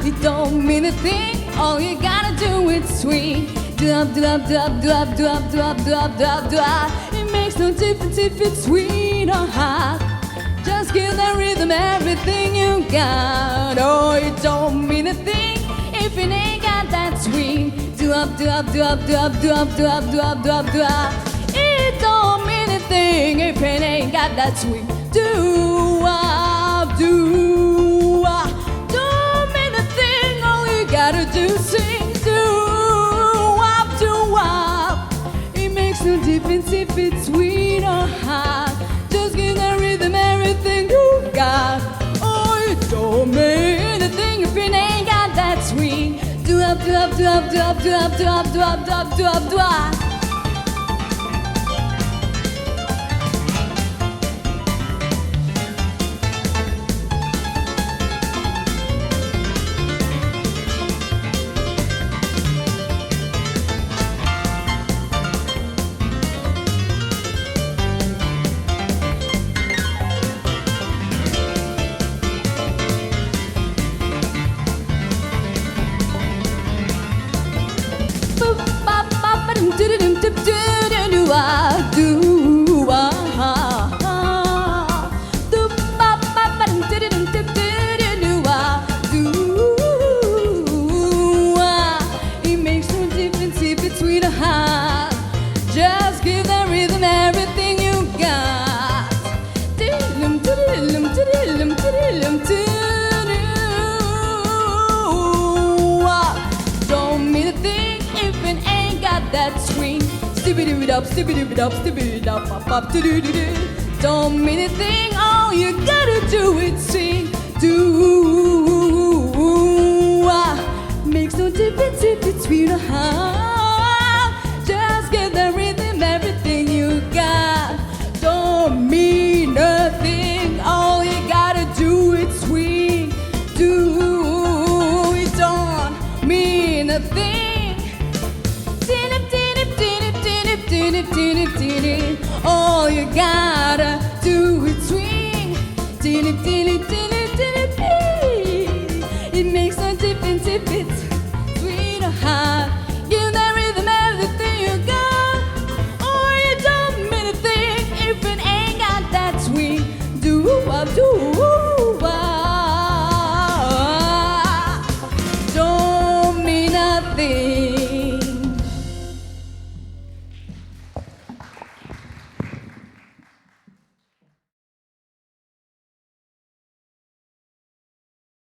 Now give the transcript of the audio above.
It don't mean a thing, all you gotta do is swing. It makes no difference if it's sweet or hot. Just give that rhythm everything you got. Oh, it don't mean a thing if it ain't got that swing. It don't mean a thing if it ain't got that swing. Don't mean a thing, all you gotta do sing. It makes no difference if it's sweet or hot. Just give that rhythm everything you got. Oh, it don't mean a thing if it ain't got that swing. It makes no difference if it's sweet or hot. Just give that rhythm everything you got. Don't mean a thing if it ain't got that swing. Don't mean a thing, all you gotta do is sing. Makes no difference if it's sweet or hot. Just give the rhythm everything you got. Don't mean nothing, all you gotta do is swing. It don't mean a thing. All you gotta do is swing. It makes no difference if it's sweet or hot. Give that rhythm everything you got. Oh, you don't mean a thing if it ain't got that swing. Don't mean a thing.